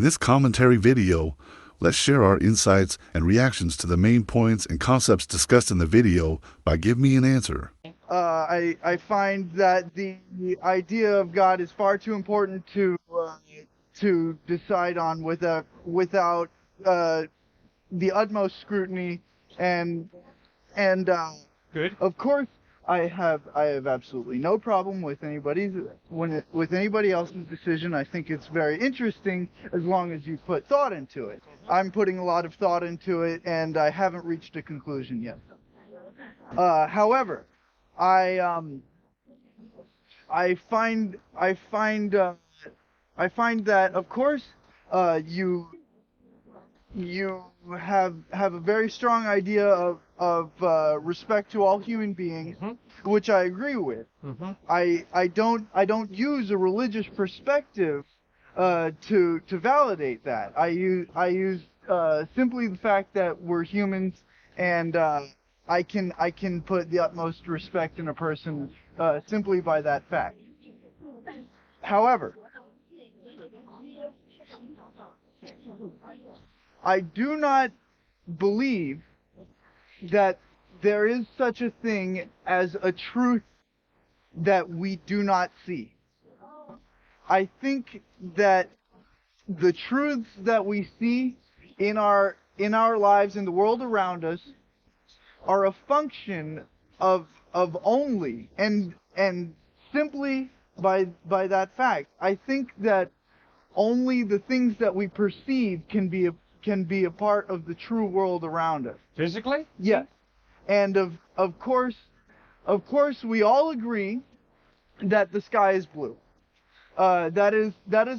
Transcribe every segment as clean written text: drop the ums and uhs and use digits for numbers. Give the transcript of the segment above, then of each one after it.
In this commentary video, let's share our insights and reactions to the main points and concepts discussed in the video by Give Me an Answer. I find that the idea of God is far too important to decide on without the utmost scrutiny and Good. of course I have absolutely no problem with anybody else's decision. I think it's very interesting as long as you put thought into it. I'm putting a lot of thought into it, and I haven't reached a conclusion yet. However, I find that of course you have a very strong idea of respect to all human beings, which I agree with. I don't use a religious perspective to validate that. I use simply the fact that we're humans, and I can put the utmost respect in a person simply by that fact. However, I do not believe that there is such a thing as a truth that we do not see. I think that the truths that we see in our lives, in the world around us, are a function of only and simply by that fact. I think that only the things that we perceive can be a part of the true world around us. Physically? Yes. And of course we all agree that the sky is blue. That is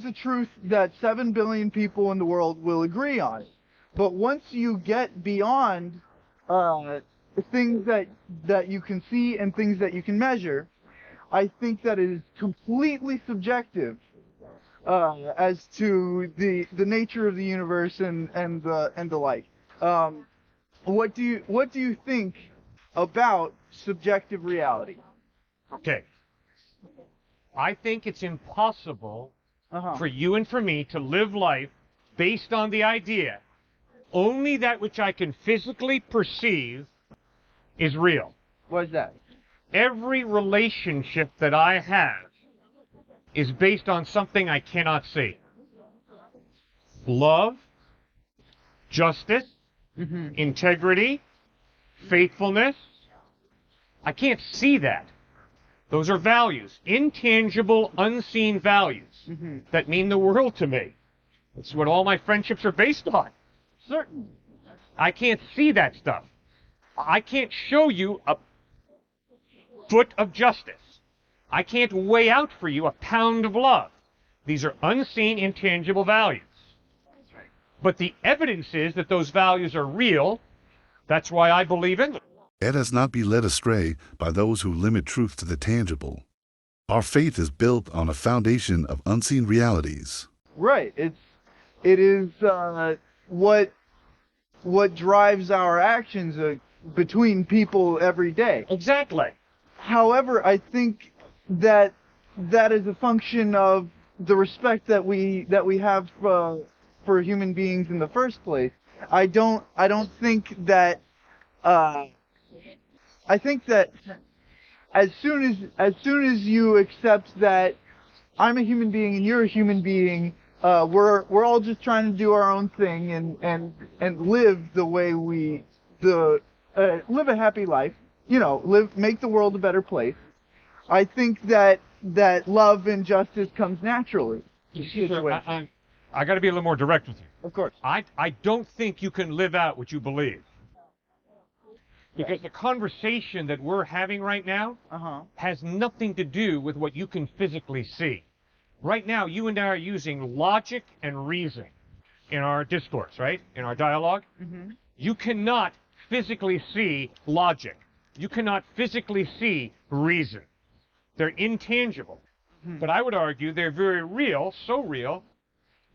a truth that 7 billion people in the world will agree on. But once you get beyond things that you can see and things that you can measure, I think that it is completely subjective as to the nature of the universe and the like. What do you think about subjective reality? Okay. I think it's impossible for you and for me to live life based on the idea only that which I can physically perceive is real. What is that? Every relationship that I have is based on something I cannot see. Love, justice, integrity, faithfulness. I can't see that. Those are values, intangible, unseen values that mean the world to me. That's what all my friendships are based on. Certainly. I can't see that stuff. I can't show you a foot of justice. I can't weigh out for you a pound of love. These are unseen, intangible values. But the evidence is that those values are real. That's why I believe in them. Let us not be led astray by those who limit truth to the tangible. Our faith is built on a foundation of unseen realities. Right. It is what drives our actions between people every day. Exactly. However, I think that is a function of the respect that we have for human beings in the first place. I don't think that. I think that as soon as you accept that I'm a human being and you're a human being, we're all just trying to do our own thing and live the way live a happy life. Make the world a better place. I think that love and justice comes naturally. I got to be a little more direct with you. Of course. I don't think you can live out what you believe. Because the conversation that we're having right now has nothing to do with what you can physically see. Right now, you and I are using logic and reason in our discourse, right? In our dialogue. You cannot physically see logic. You cannot physically see reason. They're intangible. But I would argue they're very real, so real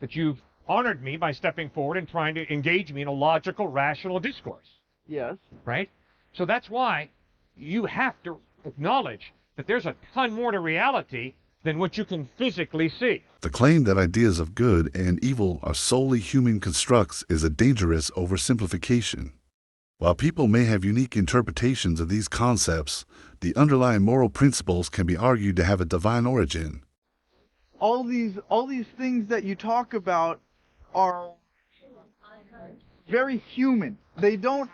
that you've honored me by stepping forward and trying to engage me in a logical, rational discourse. Yes. Right? So that's why you have to acknowledge that there's a ton more to reality than what you can physically see. The claim that ideas of good and evil are solely human constructs is a dangerous oversimplification. While people may have unique interpretations of these concepts, the underlying moral principles can be argued to have a divine origin. All these things that you talk about are very human. They don't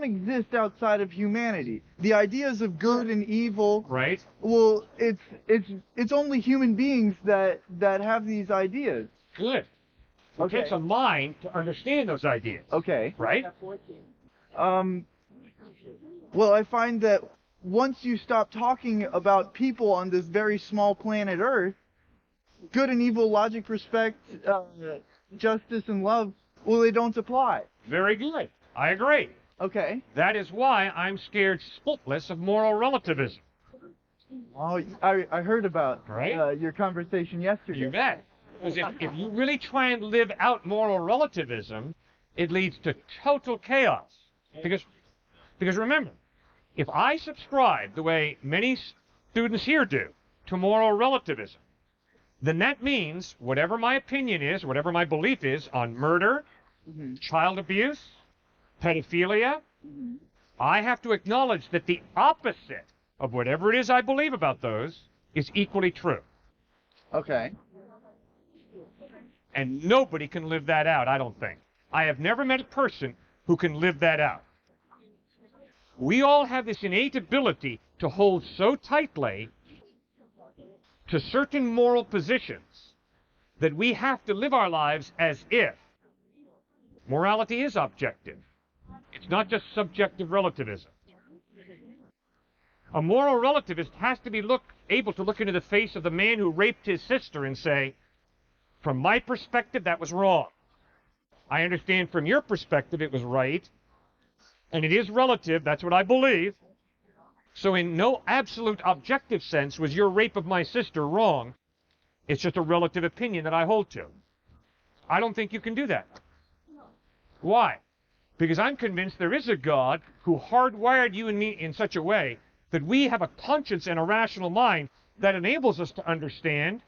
exist outside of humanity. The ideas of good and evil, right? Well, it's only human beings that have these ideas. Good. It takes a mind to understand those ideas. Okay. Right? Well, I find that once you stop talking about people on this very small planet Earth, good and evil, logic, respect, justice, and love, well, they don't apply. Very good. I agree. Okay. That is why I'm scared spitless of moral relativism. Oh, I heard about your conversation yesterday. You bet. Because if you really try and live out moral relativism, it leads to total chaos. Because remember, if I subscribe the way many students here do to moral relativism, then that means whatever my opinion is, whatever my belief is on murder, child abuse, pedophilia, I have to acknowledge that the opposite of whatever it is I believe about those is equally true. Okay. And nobody can live that out, I don't think. I have never met a person who can live that out. We all have this innate ability to hold so tightly to certain moral positions that we have to live our lives as if morality is objective. It's not just subjective relativism. A moral relativist has to be able to look into the face of the man who raped his sister and say, from my perspective, that was wrong. I understand from your perspective it was right, and it is relative, that's what I believe. So in no absolute objective sense was your rape of my sister wrong. It's just a relative opinion that I hold to. I don't think you can do that. Why? Because I'm convinced there is a God who hardwired you and me in such a way that we have a conscience and a rational mind that enables us to understand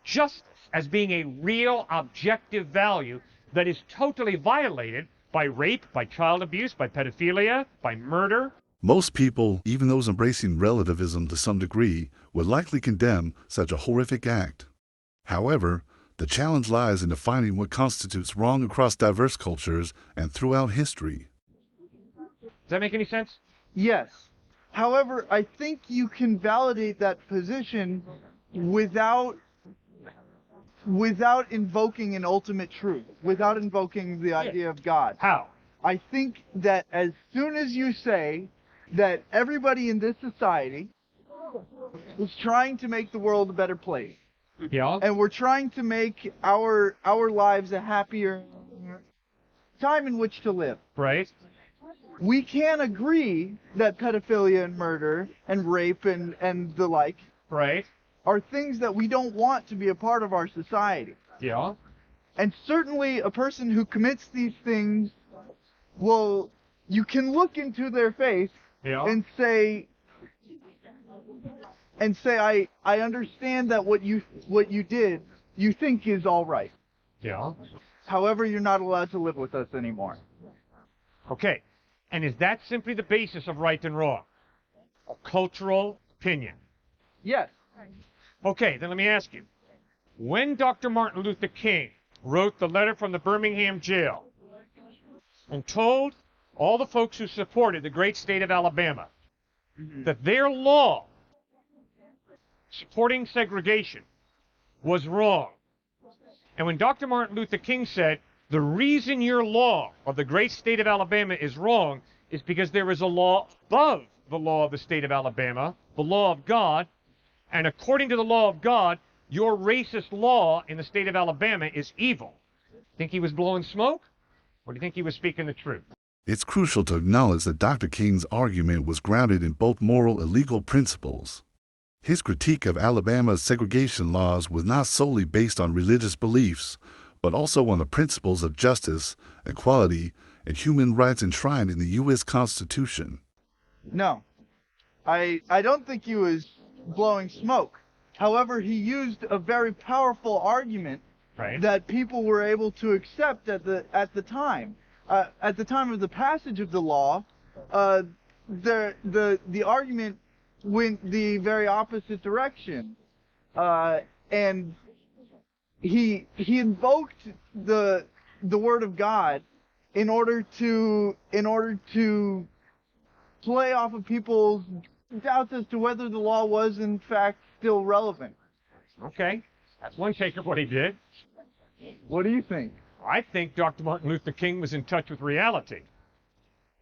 justice as being a real objective value that is totally violated by rape, by child abuse, by pedophilia, by murder. Most people, even those embracing relativism to some degree, would likely condemn such a horrific act. However, the challenge lies in defining what constitutes wrong across diverse cultures and throughout history. Does that make any sense? Yes. However, I think you can validate that position without invoking an ultimate truth, without invoking the idea of God. How? I think that as soon as you say that everybody in this society is trying to make the world a better place, and we're trying to make our lives a happier time in which to live. Right. We can agree that pedophilia and murder and rape and the like are things that we don't want to be a part of our society. Yeah. And certainly a person who commits these things, well, you can look into their face and say, I understand that what you did, you think is all right. Yeah. However, you're not allowed to live with us anymore. Okay. And is that simply the basis of right and wrong? A cultural opinion? Yes. Okay, then let me ask you. When Dr. Martin Luther King wrote the letter from the Birmingham jail and told all the folks who supported the great state of Alabama that their law supporting segregation was wrong, and when Dr. Martin Luther King said, the reason your law of the great state of Alabama is wrong is because there is a law above the law of the state of Alabama, the law of God, and according to the law of God, your racist law in the state of Alabama is evil. Think he was blowing smoke? Or do you think he was speaking the truth? It's crucial to acknowledge that Dr. King's argument was grounded in both moral and legal principles. His critique of Alabama's segregation laws was not solely based on religious beliefs, but also on the principles of justice, equality, and human rights enshrined in the U.S. Constitution. No. I don't think he was blowing smoke. However, he used a very powerful argument Right. that people were able to accept at the time. At the time of the passage of the law, the argument went the very opposite direction, and he invoked the word of God in order to play off of people's doubts as to whether the law was in fact still relevant. Okay, that's one take of what he did. What do you think? I think Dr. Martin Luther King was in touch with reality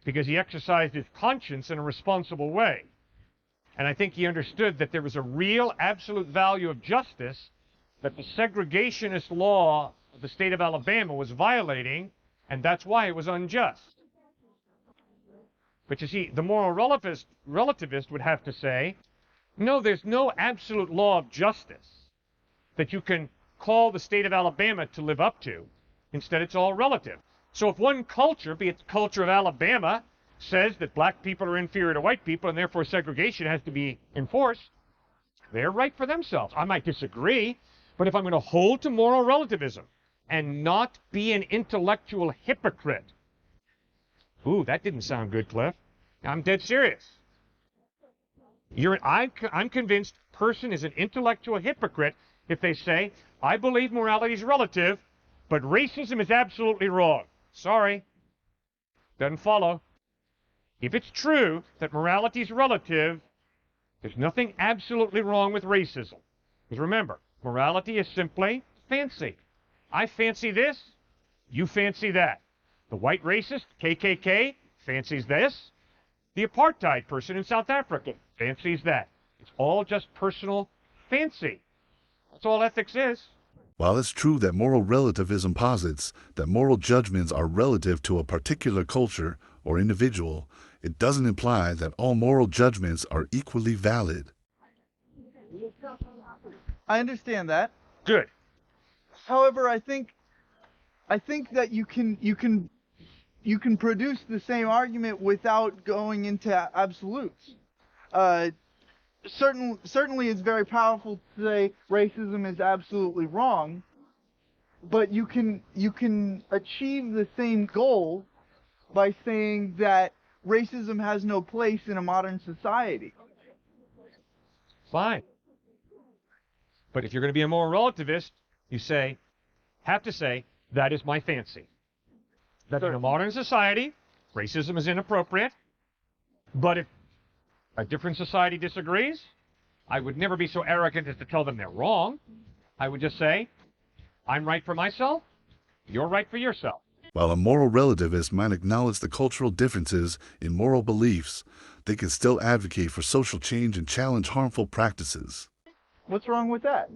because he exercised his conscience in a responsible way. And I think he understood that there was a real absolute value of justice that the segregationist law of the state of Alabama was violating, and that's why it was unjust. But you see, the moral relativist would have to say, no, there's no absolute law of justice that you can call the state of Alabama to live up to. Instead, it's all relative. So if one culture, be it the culture of Alabama, says that black people are inferior to white people and therefore segregation has to be enforced, they're right for themselves. I might disagree, but if I'm going to hold to moral relativism and not be an intellectual hypocrite, ooh, that didn't sound good, Cliff. I'm dead serious. I'm convinced a person is an intellectual hypocrite if they say, I believe morality is relative, but racism is absolutely wrong. Sorry. Doesn't follow. If it's true that morality is relative, there's nothing absolutely wrong with racism. Because remember, morality is simply fancy. I fancy this, you fancy that. The white racist, KKK, fancies this. The apartheid person in South Africa fancies that. It's all just personal fancy. That's all ethics is. While it's true that moral relativism posits that moral judgments are relative to a particular culture or individual, it doesn't imply that all moral judgments are equally valid. I understand that. Good. However, I think that you can produce the same argument without going into absolutes. Certainly it's very powerful to say racism is absolutely wrong, but you can achieve the same goal by saying that racism has no place in a modern society. Fine. But if you're going to be a moral relativist, you have to say, that is my fancy. That in a modern society, racism is inappropriate, but if a different society disagrees, I would never be so arrogant as to tell them they're wrong. I would just say, I'm right for myself, you're right for yourself. While a moral relativist might acknowledge the cultural differences in moral beliefs, they can still advocate for social change and challenge harmful practices. What's wrong with that?